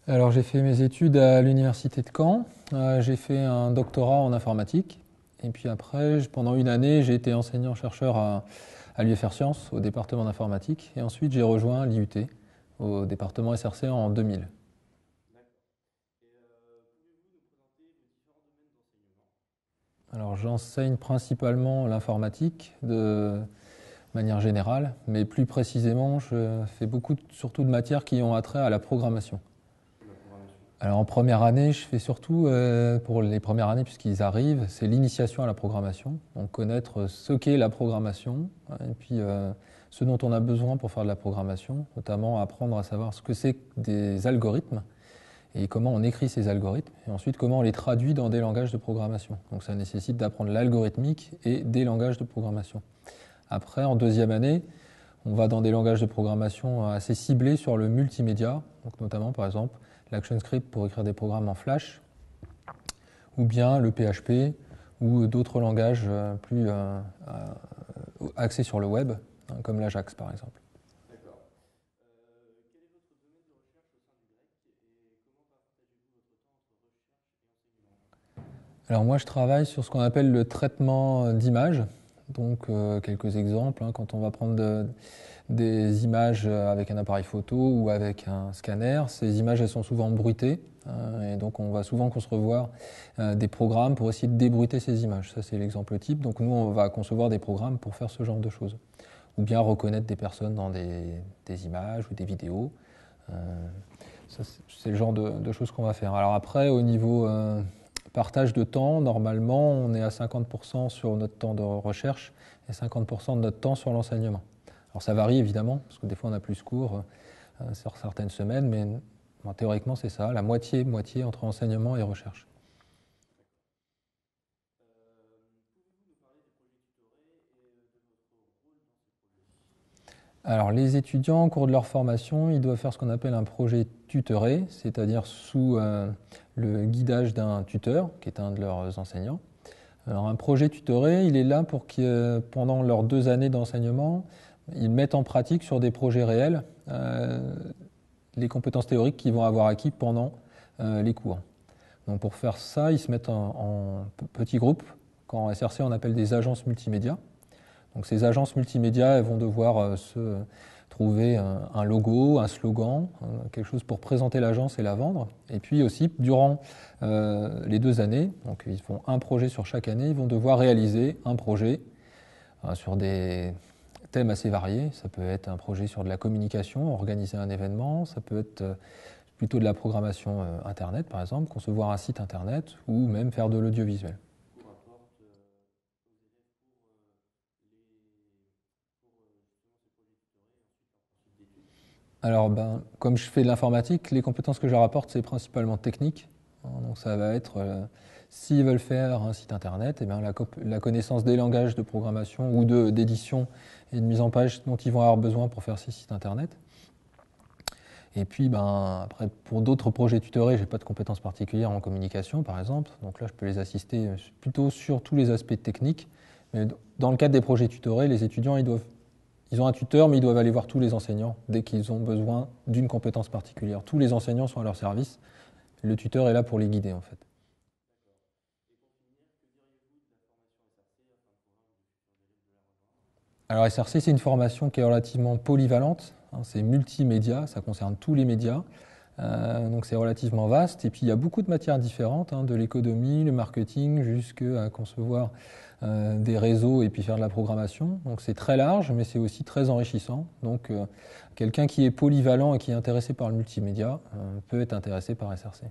Alors j'ai fait mes études à l'université de Caen. J'ai fait un doctorat en informatique. Et puis après, pendant une année, j'ai été enseignant-chercheur à l'UFR Sciences, au département d'informatique. Et ensuite, j'ai rejoint l'IUT, au département SRC en 2000. Alors j'enseigne principalement l'informatique de manière générale, mais plus précisément, je fais beaucoup, surtout de matières qui ont attrait à la programmation. Alors en première année, je fais surtout, pour les premières années, puisqu'ils arrivent, c'est l'initiation à la programmation. Donc connaître ce qu'est la programmation, et puis ce dont on a besoin pour faire de la programmation, notamment apprendre à savoir ce que c'est que des algorithmes et comment on écrit ces algorithmes, et ensuite comment on les traduit dans des langages de programmation. Donc ça nécessite d'apprendre l'algorithmique et des langages de programmation. Après, en deuxième année, on va dans des langages de programmation assez ciblés sur le multimédia, donc notamment par exemple l'ActionScript pour écrire des programmes en Flash, ou bien le PHP, ou d'autres langages plus axés sur le web, comme l'Ajax par exemple. Alors moi je travaille sur ce qu'on appelle le traitement d'images, donc quelques exemples, quand on va prendre des images avec un appareil photo ou avec un scanner. Ces images, elles sont souvent bruitées, et donc on va souvent concevoir des programmes pour essayer de débruiter ces images. Ça, c'est l'exemple type. Donc nous, on va concevoir des programmes pour faire ce genre de choses. Ou bien reconnaître des personnes dans des images ou des vidéos. Euh, Ça, c'est le genre de choses qu'on va faire. Alors après, au niveau partage de temps, normalement, on est à 50% sur notre temps de recherche et 50% de notre temps sur l'enseignement. Alors ça varie évidemment, parce que des fois on a plus cours sur certaines semaines, mais bon, théoriquement c'est ça, la moitié-moitié entre enseignement et recherche. Alors les étudiants, au cours de leur formation, ils doivent faire ce qu'on appelle un projet tutoré, c'est-à-dire sous le guidage d'un tuteur, qui est un de leurs enseignants. Alors un projet tutoré, il est là pour que pendant leurs 2 années d'enseignement, ils mettent en pratique sur des projets réels les compétences théoriques qu'ils vont avoir acquis pendant les cours. Donc pour faire ça, ils se mettent en petits groupes, qu'en SRC on appelle des agences multimédia. Donc ces agences multimédia, elles vont devoir se trouver un logo, un slogan, quelque chose pour présenter l'agence et la vendre. Et puis aussi, durant les 2 années, donc ils font un projet sur chaque année, ils vont devoir réaliser un projet sur des thèmes assez variés. Ça peut être un projet sur de la communication, organiser un événement, ça peut être plutôt de la programmation Internet, par exemple, concevoir un site Internet, ou même faire de l'audiovisuel. Alors, comme je fais de l'informatique, les compétences que je leur apporte, c'est principalement technique. Donc, ça va être, s'ils veulent faire un site internet, eh bien, la connaissance des langages de programmation ou d'édition et de mise en page dont ils vont avoir besoin pour faire ces sites internet. Et puis, après, pour d'autres projets tutorés, je n'ai pas de compétences particulières en communication, par exemple. Donc là, je peux les assister plutôt sur tous les aspects techniques. Mais dans le cadre des projets tutorés, les étudiants, ils ont un tuteur, mais ils doivent aller voir tous les enseignants dès qu'ils ont besoin d'une compétence particulière. Tous les enseignants sont à leur service. Le tuteur est là pour les guider, en fait. Alors SRC, c'est une formation qui est relativement polyvalente. C'est multimédia, ça concerne tous les médias. Donc c'est relativement vaste. Et puis il y a beaucoup de matières différentes, de l'économie, le marketing, jusqu'à concevoir des réseaux et puis faire de la programmation. Donc c'est très large, mais c'est aussi très enrichissant. Donc quelqu'un qui est polyvalent et qui est intéressé par le multimédia peut être intéressé par SRC.